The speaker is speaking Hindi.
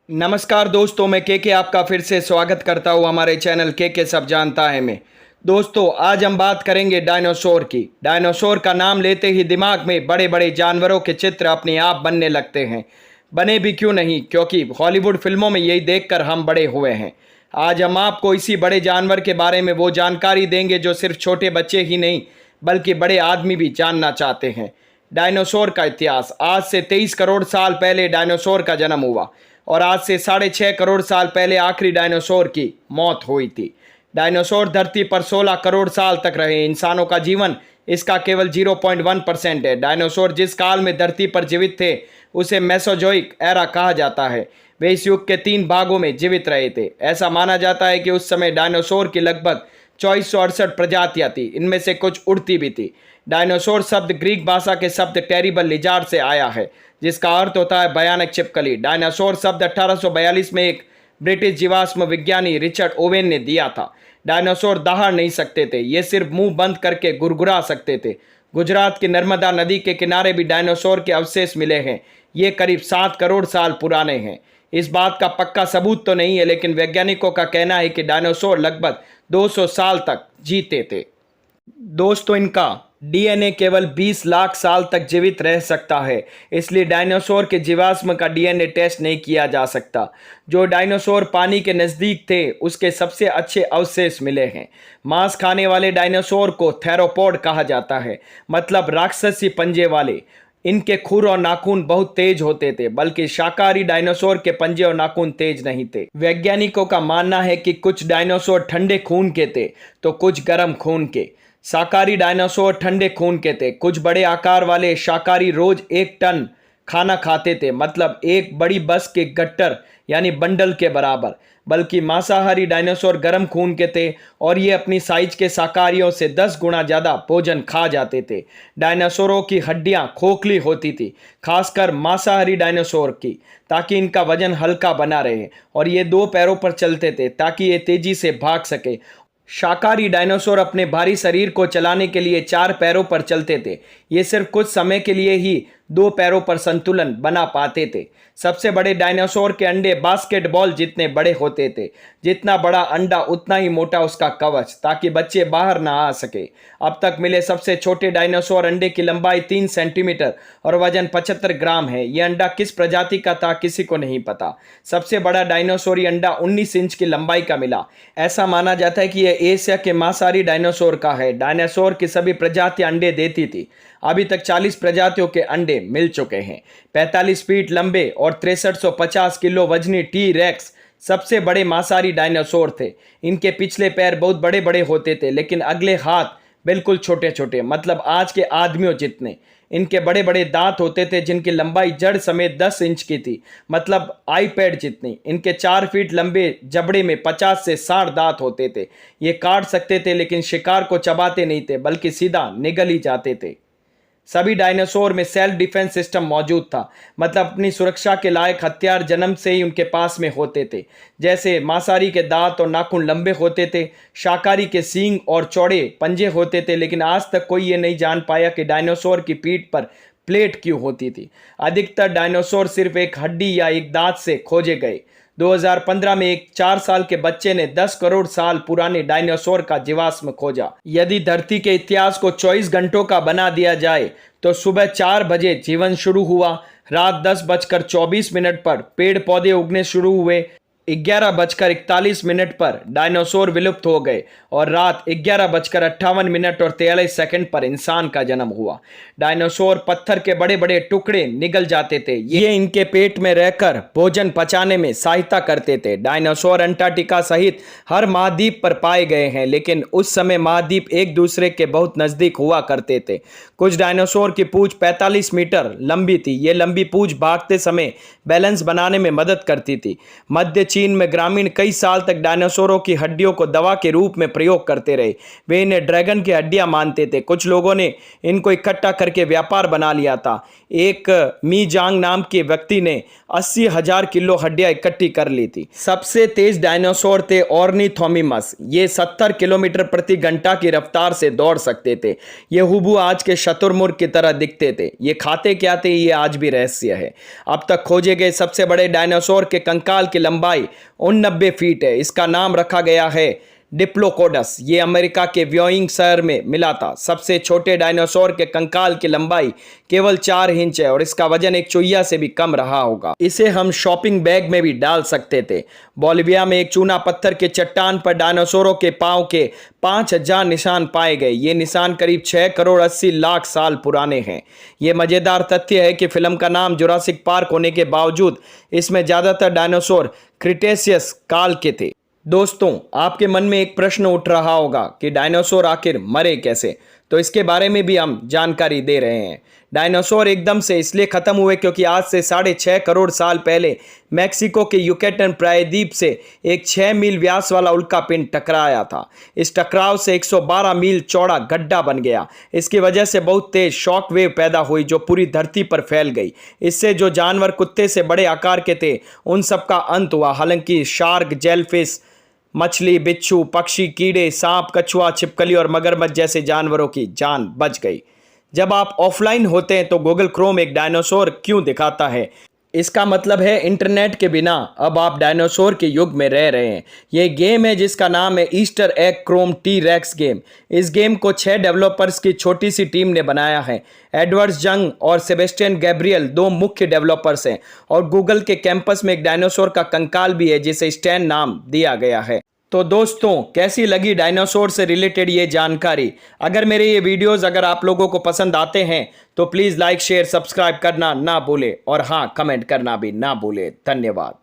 नमस्कार दोस्तों, मैं के आपका फिर से स्वागत करता हूँ हमारे चैनल के सब जानता है में। दोस्तों, आज हम बात करेंगे डायनासोर की। डायनासोर का नाम लेते ही दिमाग में बड़े बड़े जानवरों के चित्र अपने आप बनने लगते हैं। बने भी क्यों नहीं, क्योंकि हॉलीवुड फिल्मों में यही देखकर हम बड़े हुए हैं। आज हम आपको इसी बड़े जानवर के बारे में वो जानकारी देंगे जो सिर्फ छोटे बच्चे ही नहीं बल्कि बड़े आदमी भी जानना चाहते हैं। डायनासोर का इतिहास। आज से 23 करोड़ साल पहले डायनासोर का जन्म हुआ और आज से 6.5 करोड़ साल पहले आखिरी डायनासोर की मौत हुई थी। डायनासोर धरती पर 16 करोड़ साल तक रहे। इंसानों का जीवन इसका केवल 0.1% है। डायनासोर जिस काल में धरती पर जीवित थे उसे मेसोजोइक एरा कहा जाता है। वे इस युग के 3 भागों में जीवित रहे थे। ऐसा माना जाता है कि उस समय डायनासोर की लगभग 2468 प्रजातियां थी, इनमें से कुछ उड़ती भी थी। डायनासोर शब्द ग्रीक भाषा के शब्द टेरिबल लिजार्ड से आया है, जिसका अर्थ होता है भयानक छिपकली। डायनासोर शब्द 1842 में एक ब्रिटिश जीवाश्म विज्ञानी रिचर्ड ओवेन ने दिया था। डायनासोर दहाड़ नहीं सकते थे, ये सिर्फ मुंह बंद करके गुरगुरा सकते थे। गुजरात की नर्मदा नदी के किनारे भी डायनासोर के अवशेष मिले हैं। ये करीब 7 करोड़ साल पुराने हैं। इस बात का पक्का सबूत तो नहीं है, लेकिन वैज्ञानिकों का कहना है कि डायनासोर लगभग 200 साल तक जीते थे। दोस्तों, इनका डीएनए केवल 20 लाख साल तक जीवित रह सकता है, इसलिए डायनासोर के जीवाश्म का डीएनए टेस्ट नहीं किया जा सकता। जो डायनासोर पानी के नज़दीक थे उसके सबसे अच्छे अवशेष मिले हैं। मांस खाने वाले डायनासोर को थेरोपोड कहा जाता है, मतलब राक्षसी पंजे वाले। इनके खुर और नाखून बहुत तेज होते थे, बल्कि शाकाहारी डायनासोर के पंजे और नाखून तेज नहीं थे। वैज्ञानिकों का मानना है कि कुछ डायनासोर ठंडे खून के थे तो कुछ गर्म खून के। शाकाहारी डायनासोर ठंडे खून के थे। कुछ बड़े आकार वाले शाकाहारी रोज 1 टन खाना खाते थे, मतलब एक बड़ी बस के गट्टर यानी बंडल के बराबर। बल्कि मांसाहारी डायनासोर गर्म खून के थे और ये अपनी साइज के शाकाहारियों से 10 गुना ज़्यादा भोजन खा जाते थे। डायनासोरों की हड्डियां खोखली होती थी, खासकर मांसाहारी डायनासोर की, ताकि इनका वजन हल्का बना रहे। और ये 2 पैरों पर चलते थे ताकि ये तेजी से भाग सके। शाकाहारी डायनासोर अपने भारी शरीर को चलाने के लिए 4 पैरों पर चलते थे। ये सिर्फ कुछ समय के लिए ही 2 पैरों पर संतुलन बना पाते थे। सबसे बड़े डायनासोर के अंडे बास्केटबॉल जितने बड़े होते थे। जितना बड़ा अंडा उतना ही मोटा उसका कवच, ताकि बच्चे बाहर ना आ सके। अब तक मिले सबसे छोटे डायनासोर अंडे की लंबाई 3 सेंटीमीटर और वजन 75 ग्राम है। यह अंडा किस प्रजाति का था किसी को नहीं पता। सबसे बड़ा डायनासोरी अंडा 19 इंच की लंबाई का मिला। ऐसा माना जाता है कि यह एशिया के मांसाहारी डायनासोर का है। डायनासोर की सभी प्रजातियां अंडे देती थी। अभी तक 40 प्रजातियों के अंडे मिल चुके हैं। 45 फीट लंबे और 6350 किलो वजनी टी रेक्स सबसे बड़े मांसाहारी डायनासोर थे। इनके पिछले पैर बहुत बड़े बड़े होते थे, लेकिन अगले हाथ बिल्कुल छोटे छोटे, मतलब आज के आदमियों जितने। इनके बड़े बड़े दांत होते थे जिनकी लंबाई जड़ समेत 10 इंच की थी, मतलब आईपैड जितनी। इनके 4 फीट लंबे जबड़े में 50 से 60 दांत होते थे। ये काट सकते थे, लेकिन शिकार को चबाते नहीं थे, बल्कि सीधा निगल ही जाते थे। सभी डायनासोर में सेल्फ डिफेंस सिस्टम मौजूद था, मतलब अपनी सुरक्षा के लायक हथियार जन्म से ही उनके पास में होते थे। जैसे मांसाहारी के दांत और नाखून लंबे होते थे, शाकाहारी के सींग और चौड़े पंजे होते थे। लेकिन आज तक कोई ये नहीं जान पाया कि डायनासोर की पीठ पर प्लेट क्यों होती थी। अधिकतर डायनासोर सिर्फ एक हड्डी या एक दांत से खोजे गए। 2015 में एक 4 साल के बच्चे ने 10 करोड़ साल पुराने डायनासोर का जीवाश्म खोजा। यदि धरती के इतिहास को 24 घंटों का बना दिया जाए तो सुबह 4 बजे जीवन शुरू हुआ, रात 10:24 पर पेड़ पौधे उगने शुरू हुए, 11:41 पर डायनासोर विलुप्त हो गए और रात 11:58 और 43 पर इंसान का जन्म हुआ। डायनासोर पत्थर के बड़े बड़े टुकड़े निगल जाते थे। ये इनके पेट में रहकर भोजन पचाने में सहायता करते थे। डायनासोर अंटार्कटिका सहित हर महाद्वीप पर पाए गए हैं, लेकिन उस समय महाद्वीप एक दूसरे के बहुत नजदीक हुआ करते थे। कुछ डायनासोर की पूंछ 45 मीटर लंबी थी। ये लंबी पूंछ भागते समय बैलेंस बनाने में मदद करती थी। मध्य चीन में ग्रामीण कई साल तक डायनासोरों की हड्डियों को दवा के रूप में प्रयोग करते रहे। वे इन्हें ड्रैगन की हड्डियां मानते थे। कुछ लोगों ने इनको इकट्ठा करके व्यापार बना लिया था। एक मी जांग नाम के व्यक्ति ने 80,000 किलो हड्डियां इकट्ठी कर ली थी। सबसे तेज डायनासोर थे ऑर्निथोमिमस। ये 70 किलोमीटर प्रति घंटा की रफ्तार से दौड़ सकते थे। ये हुबू आज के शतुरमुर्ग की तरह दिखते थे। ये खाते क्या थे, ये आज भी रहस्य है। अब तक खोजे गए सबसे बड़े डायनासोर के कंकाल की लंबाई 89 फीट है। इसका नाम रखा गया है डिप्लोकोडस। ये अमेरिका के व्योइंग शहर में मिला था। सबसे छोटे डायनासोर के कंकाल की लंबाई केवल 4 इंच है और इसका वजन एक चुहिया से भी कम रहा होगा। इसे हम शॉपिंग बैग में भी डाल सकते थे। बोलिविया में एक चूना पत्थर के चट्टान पर डायनासोरों के पांव के 5000 निशान पाए गए। ये निशान करीब 6 करोड़ 80 लाख साल पुराने हैं। ये मजेदार तथ्य है कि फिल्म का नाम जुरासिक पार्क होने के बावजूद इसमें ज्यादातर डायनासोर क्रिटेशियस काल के थे। दोस्तों, आपके मन में एक प्रश्न उठ रहा होगा कि डायनासोर आखिर मरे कैसे, तो इसके बारे में भी हम जानकारी दे रहे हैं। डायनासोर एकदम से इसलिए खत्म हुए क्योंकि आज से 6.5 करोड़ साल पहले मैक्सिको के युकेटन प्रायद्वीप से एक 6 मील व्यास वाला उल्कापिंड टकराया था। इस टकराव से 112 मील चौड़ा गड्ढा बन गया। इसकी वजह से बहुत तेज शॉक वेव पैदा हुई जो पूरी धरती पर फैल गई। इससे जो जानवर कुत्ते से बड़े आकार के थे उन सब का अंत हुआ। हालांकि शार्क, जेलफिश, मछली, बिच्छू, पक्षी, कीड़े, सांप, कछुआ, छिपकली और मगरमच्छ जैसे जानवरों की जान बच गई। जब आप ऑफलाइन होते हैं तो गूगल क्रोम एक डायनासोर क्यों दिखाता है? इसका मतलब है इंटरनेट के बिना अब आप डायनासोर के युग में रह रहे हैं। यह गेम है जिसका नाम है Easter egg Chrome T rex game. इस गेम को 6 डेवलपर्स की छोटी सी टीम ने बनाया है। एडवर्ड जंग और सेबेस्टियन गैब्रियल 2 मुख्य डेवलपर्स हैं और गूगल के कैंपस में एक डायनासोर का कंकाल भी है जिसे स्टैन नाम दिया गया है। तो दोस्तों, कैसी लगी डायनासोर से रिलेटेड ये जानकारी? अगर मेरे ये वीडियोस अगर आप लोगों को पसंद आते हैं तो प्लीज़ लाइक, शेयर, सब्सक्राइब करना ना भूले और हाँ, कमेंट करना भी ना भूले। धन्यवाद।